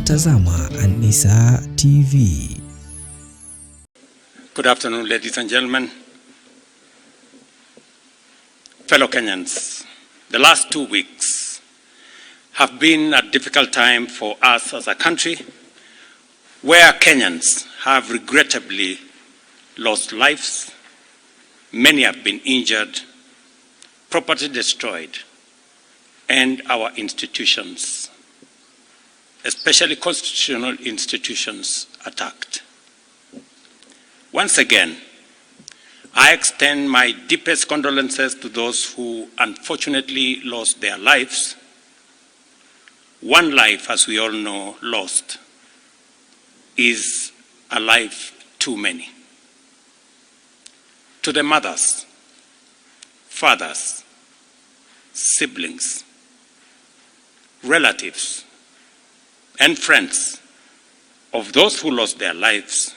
Unatazama Anisa TV. Good afternoon, ladies and gentlemen. Fellow Kenyans, the last 2 weeks have been a difficult time for us as a country, where Kenyans have regrettably lost lives, many have been injured, property destroyed, and our institutions, especially constitutional institutions, attacked. Once again, I extend my deepest condolences to those who unfortunately lost their lives. One life, as we all know, lost is a life too many. To the mothers, fathers, siblings, relatives, and friends of those who lost their lives,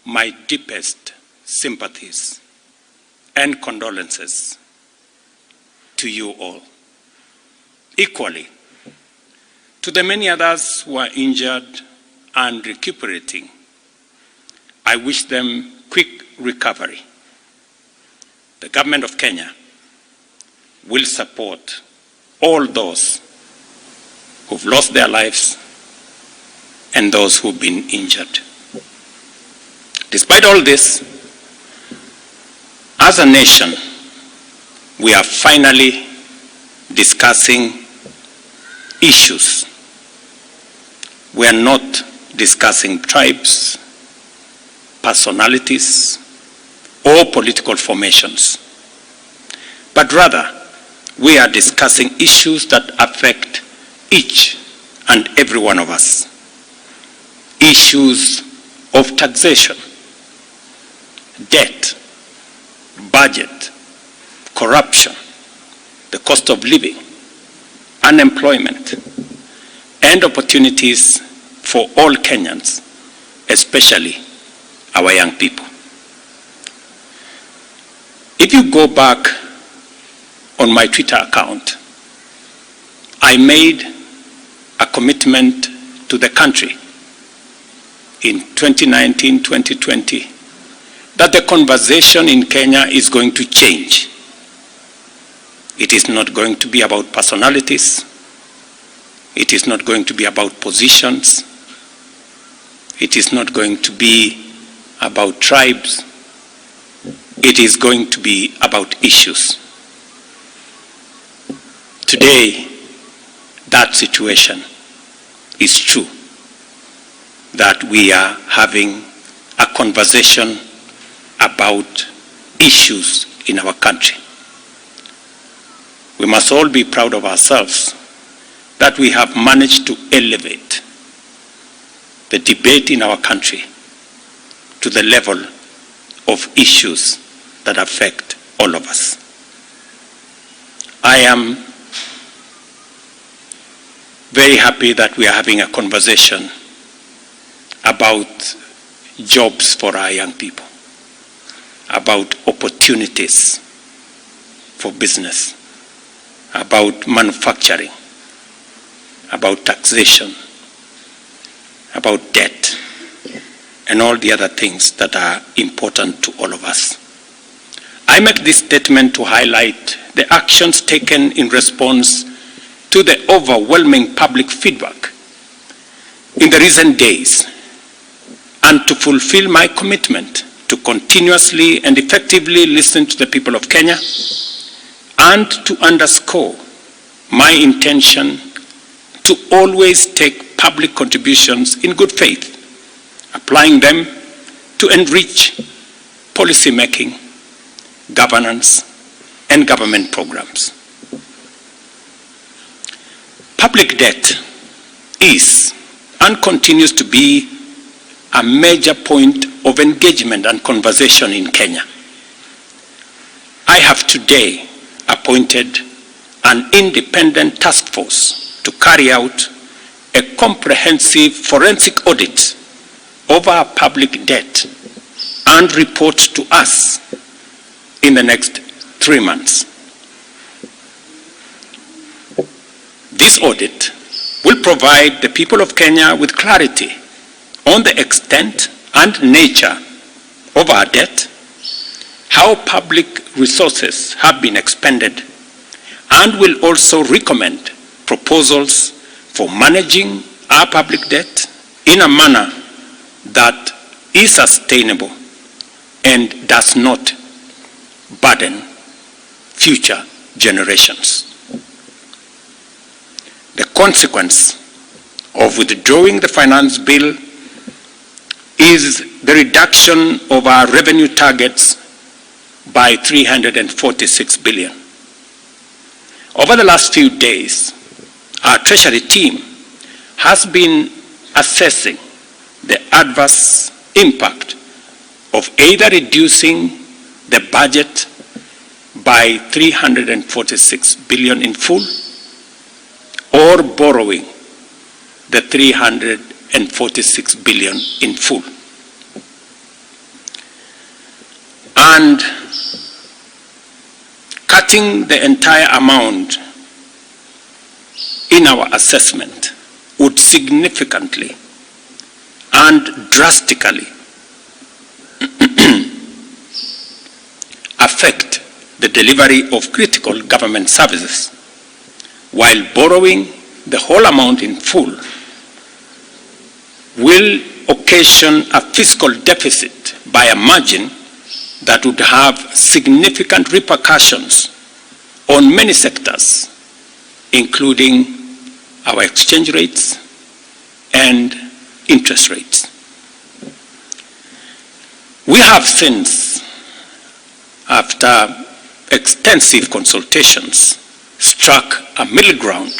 my deepest sympathies and condolences to you all. Equally, to the many others who are injured and recuperating, I wish them quick recovery. The government of Kenya will support all those who've lost their lives and those who've been injured. Despite all this, as a nation, we are finally discussing issues. We are not discussing tribes, personalities, or political formations, but rather we are discussing issues that affect each and every one of us. Issues of taxation, debt, budget, corruption, the cost of living, unemployment, and opportunities for all Kenyans, especially our young people. If you go back on my Twitter account, I made a commitment to the country in 2019-2020 that the conversation in Kenya is going to change. It is not going to be about personalities. It is not going to be about positions. It is not going to be about tribes. It is going to be about issues. Today, that situation is true, that we are having a conversation about issues in our country. We must all be proud of ourselves that we have managed to elevate the debate in our country to the level of issues that affect all of us. I am very happy that we are having a conversation about jobs for our young people, about opportunities for business, about manufacturing, about taxation, about debt, and all the other things that are important to all of us. I make this statement to highlight the actions taken in response to the overwhelming public feedback in the recent days, and to fulfill my commitment to continuously and effectively listen to the people of Kenya, and to underscore my intention to always take public contributions in good faith, applying them to enrich policy making, governance, and government programs. Public debt is and continues to be a major point of engagement and conversation in Kenya. I have today appointed an independent task force to carry out a comprehensive forensic audit of our public debt and report to us in the next 3 months. This audit will provide the people of Kenya with clarity on the extent and nature of our debt, how public resources have been expended, and will also recommend proposals for managing our public debt in a manner that is sustainable and does not burden future generations. The consequence of withdrawing the finance bill is the reduction of our revenue targets by 346 billion. Over the last few days, our Treasury team has been assessing the adverse impact of either reducing the budget by 346 billion in full or borrowing the 346 billion in full. And cutting the entire amount in our assessment would significantly and drastically affect the delivery of critical government services, while borrowing the whole amount in full will occasion a fiscal deficit by a margin that would have significant repercussions on many sectors, including our exchange rates and interest rates. We have since, after extensive consultations, struck a middle ground,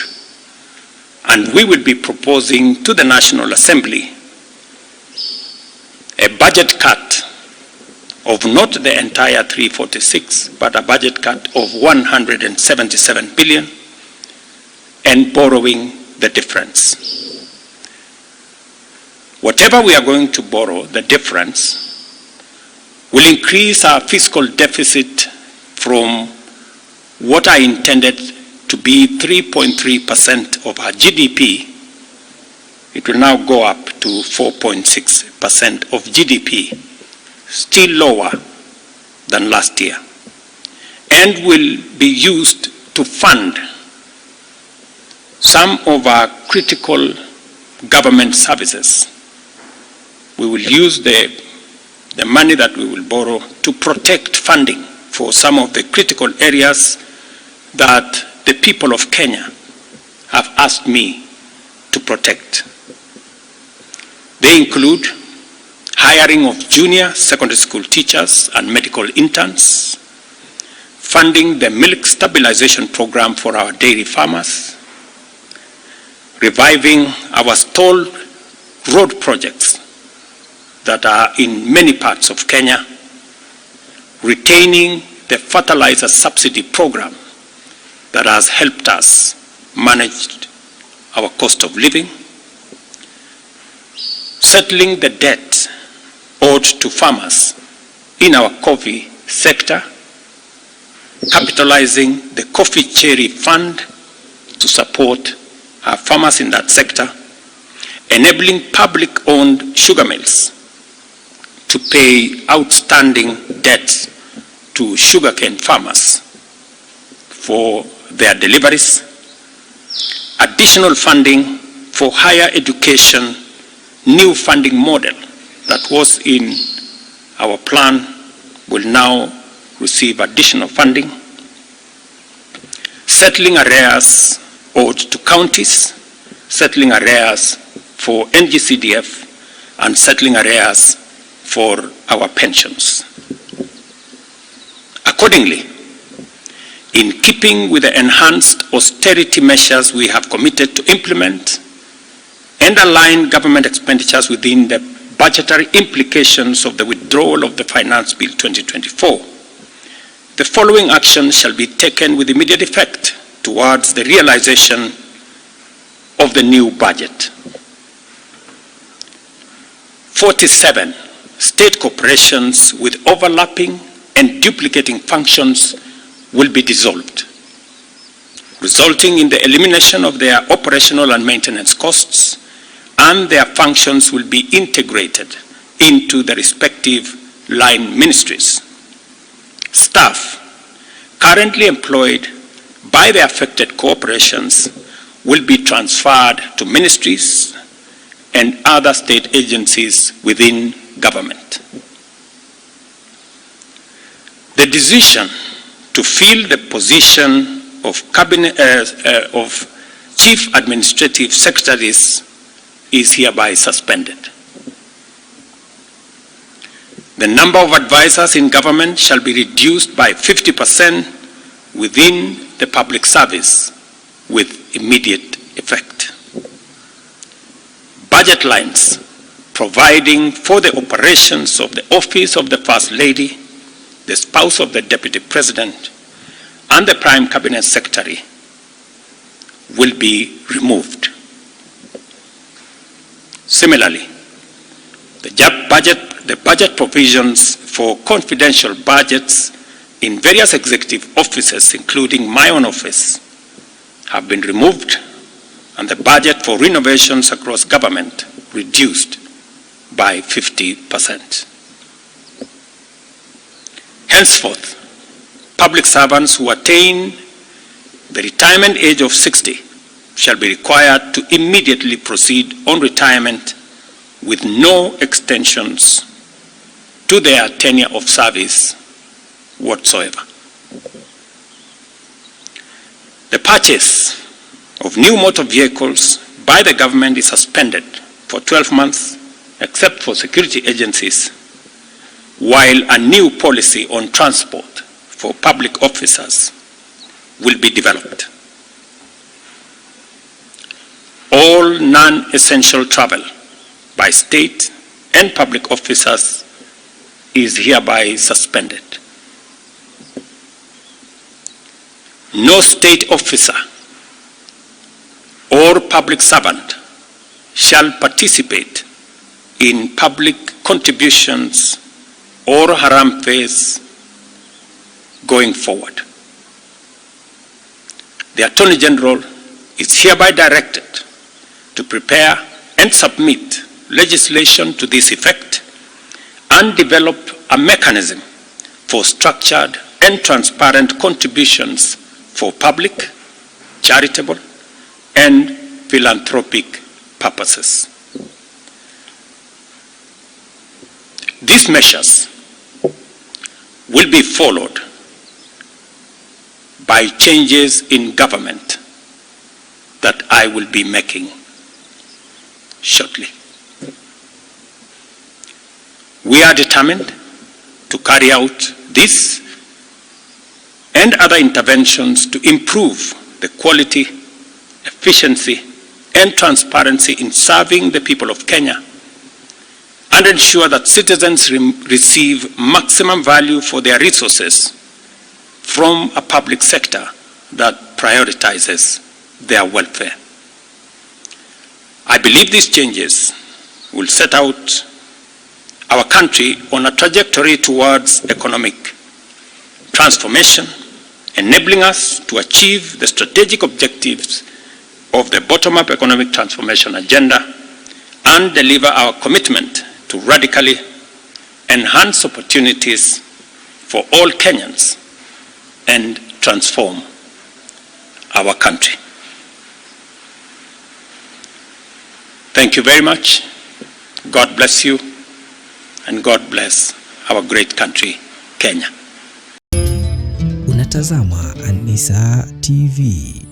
and we will be proposing to the National Assembly a budget cut of not the entire 346, but a budget cut of 177 billion, and borrowing the difference. Whatever we are going to borrow, the difference, will increase our fiscal deficit from what I intended to be 3.3% of our GDP. It will now go up to 4.6% of GDP, still lower than last year, and will be used to fund some of our critical government services. We will use the money that we will borrow to protect funding for some of the critical areas that the people of Kenya have asked me to protect. They include hiring of junior secondary school teachers and medical interns, funding the milk stabilization program for our dairy farmers, reviving our stalled road projects that are in many parts of Kenya, retaining the fertilizer subsidy program that has helped us manage our cost of living, settling the debt owed to farmers in our coffee sector, capitalizing the coffee cherry fund to support our farmers in that sector, enabling public-owned sugar mills to pay outstanding debts to sugarcane farmers for their deliveries, additional funding for higher education, new funding model that was in our plan will now receive additional funding, settling arrears owed to counties, settling arrears for NGCDF, and settling arrears for our pensions. Accordingly, in keeping with the enhanced austerity measures we have committed to implement and align government expenditures within the budgetary implications of the withdrawal of the Finance Bill 2024, the following actions shall be taken with immediate effect towards the realization of the new budget. 47 state corporations with overlapping and duplicating functions will be dissolved, resulting in the elimination of their operational and maintenance costs, and their functions will be integrated into the respective line ministries. Staff currently employed by the affected corporations will be transferred to ministries and other state agencies within government. The decision to fill the position of Chief Administrative Secretaries is hereby suspended. The number of advisors in government shall be reduced by 50% within the public service with immediate effect. Budget lines providing for the operations of the office of the First Lady, the spouse of the Deputy President, and the Prime Cabinet Secretary will be removed. Similarly, the budget provisions for confidential budgets in various executive offices, including my own office, have been removed, and the budget for renovations across government reduced by 50%. Henceforth, public servants who attain the retirement age of 60 shall be required to immediately proceed on retirement with no extensions to their tenure of service whatsoever. The purchase of new motor vehicles by the government is suspended for 12 months, except for security agencies, while a new policy on transport for public officers will be developed. All non-essential travel by state and public officers is hereby suspended. No state officer or public servant shall participate in public contributions or haram phase going forward. The Attorney General is hereby directed to prepare and submit legislation to this effect and develop a mechanism for structured and transparent contributions for public, charitable, and philanthropic purposes. These measures will be followed by changes in government that I will be making shortly. We are determined to carry out this and other interventions to improve the quality, efficiency, and transparency in serving the people of Kenya and ensure that citizens receive maximum value for their resources from a public sector that prioritizes their welfare. I believe these changes will set out our country on a trajectory towards economic transformation, enabling us to achieve the strategic objectives of the bottom-up economic transformation agenda and deliver our commitment to radically enhance opportunities for all Kenyans and transform our country. Thank you very much. God bless you, and God bless our great country, Kenya. Unatazama Anisa TV.